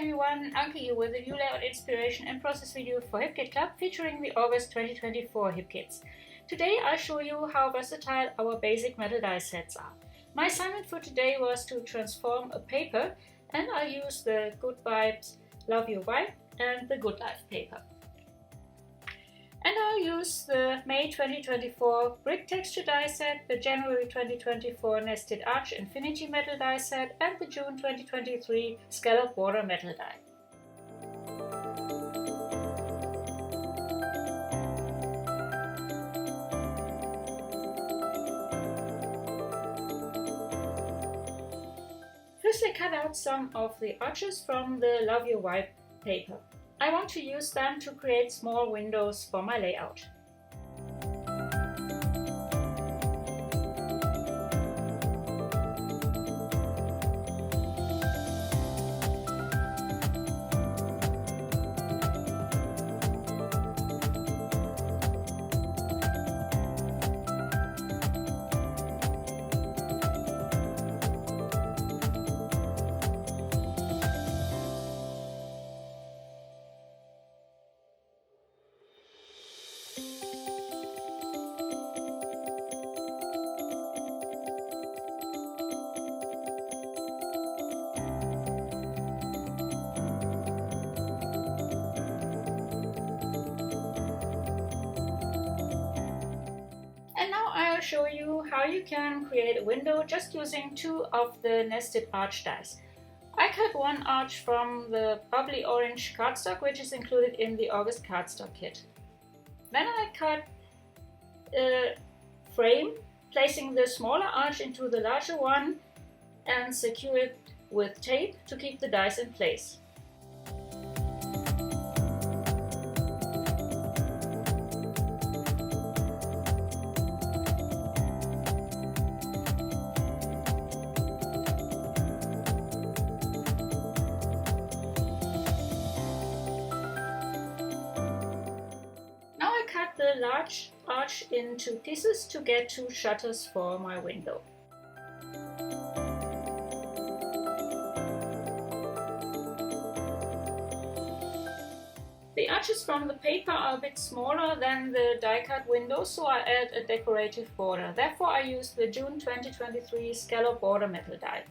everyone, Anke here with a new layout inspiration and process video for HipKit Club featuring the August 2024 HipKits. Today I'll show you how versatile our basic metal die sets are. My assignment for today was to transform a paper, and I'll use the Good Vibes Love Your Vibe and the Good Life paper. And I'll use the May 2024 Brick Texture die set, the January 2024 Nested Arch Infinity metal die set, and the June 2023 Scallop Border metal die. First, I cut out some of the arches from the Love Your Vibe paper. I want to use them to create small windows for my layout. I'll show you how you can create a window just using two of the nested arch dies. I cut one arch from the bubbly orange cardstock, which is included in the August cardstock kit. Then I cut a frame, placing the smaller arch into the larger one and secure it with tape to keep the dies in place. Cut the large arch in two pieces to get two shutters for my window. The arches from the paper are a bit smaller than the die cut window, so I add a decorative border. Therefore I use the June 2023 Scallop Border metal die.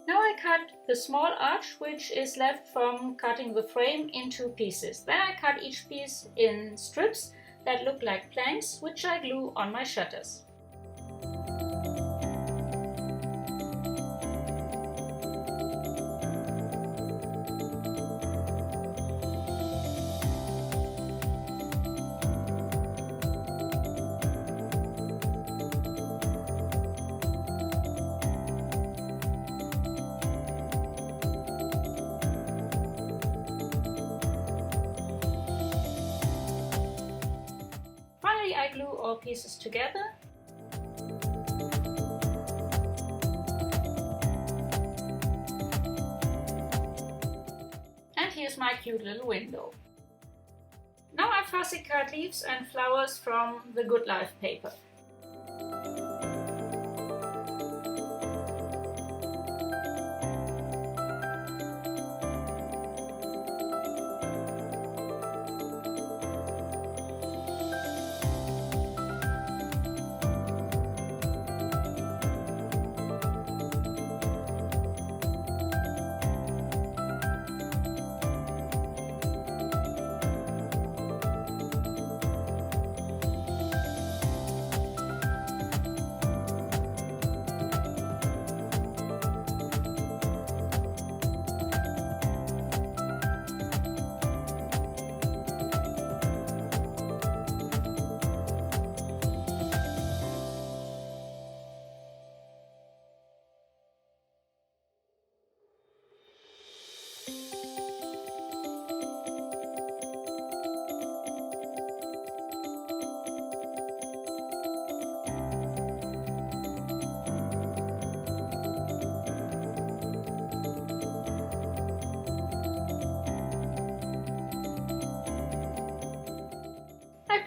Now I cut the small arch which is left from cutting the frame in two pieces. Then I cut each piece in strips that look like planks, which I glue on my shutters. I glue all pieces together. And here's my cute little window. Now I fussy cut leaves and flowers from the Good Life paper.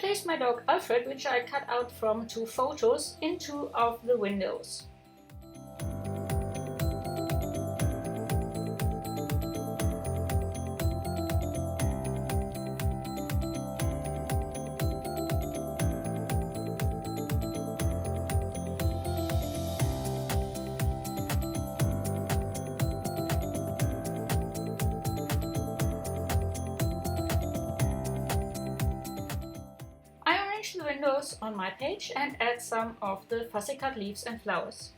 placed my dog Alfred, which I cut out from 2 photos, in 2 of the windows. The windows on my page and add some of the fussy cut leaves and flowers.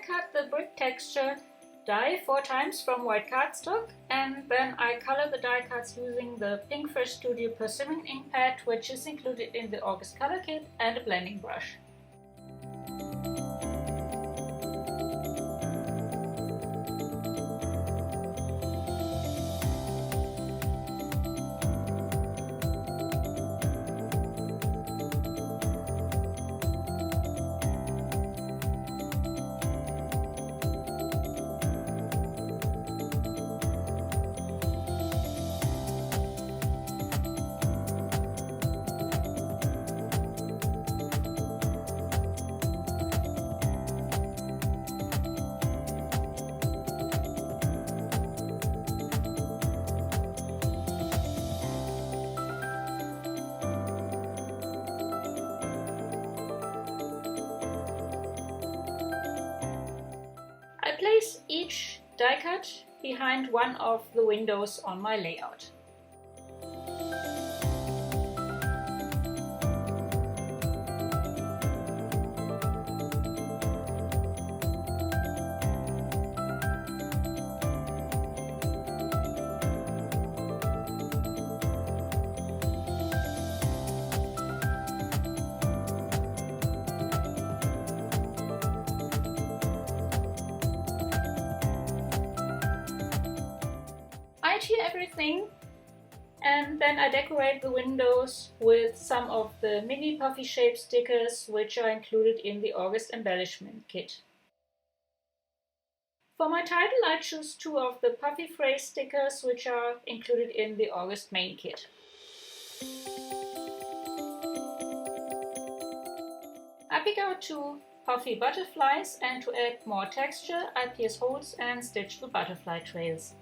cut the brick texture die 4 times from white cardstock, and then I color the die cuts using the Pink Fresh Studio Persimmon ink pad, which is included in the August color kit, and a blending brush. I place each die cut behind one of the windows on my layout. I adhere everything And then I decorate the windows with some of the mini puffy shape stickers which are included in the August embellishment kit. For my title I choose 2 of the puffy phrase stickers which are included in the August main kit. I pick out 2 puffy butterflies, and to add more texture I pierce holes and stitch the butterfly trails.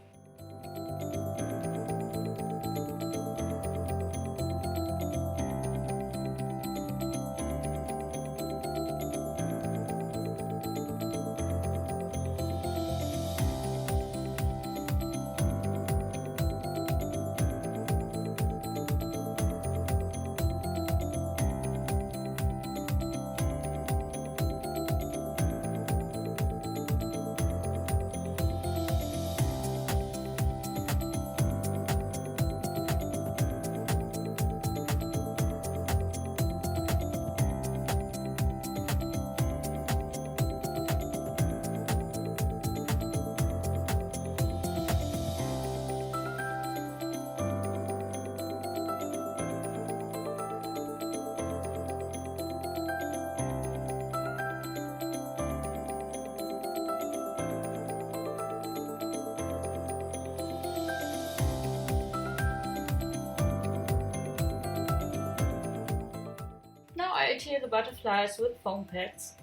Now I adhere the butterflies with foam pads.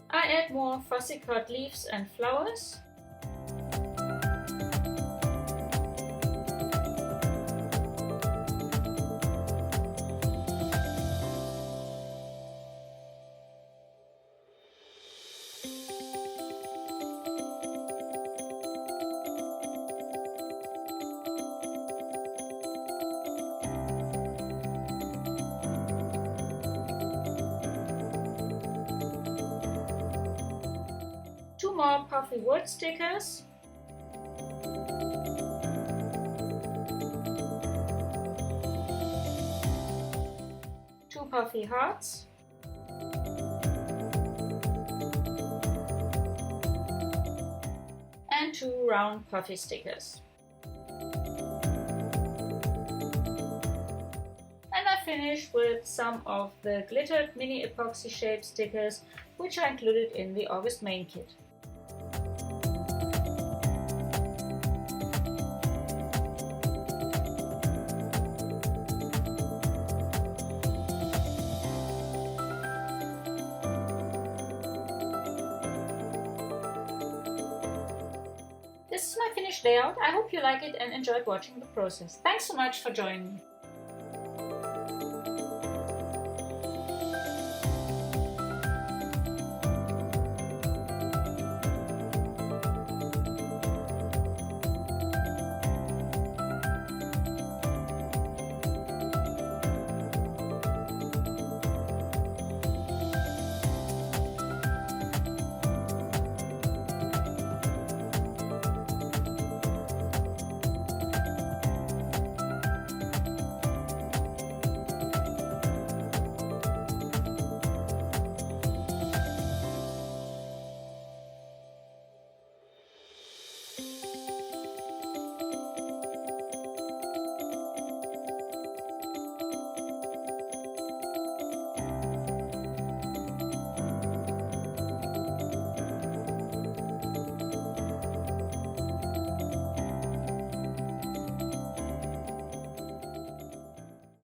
I add more fussy cut leaves and flowers. Two more puffy wood stickers. Two puffy hearts. And 2 round puffy stickers. And I finish with some of the glittered mini epoxy shape stickers which are included in the August main kit. This is my finished layout. I hope you like it and enjoyed watching the process. Thanks so much for joining me.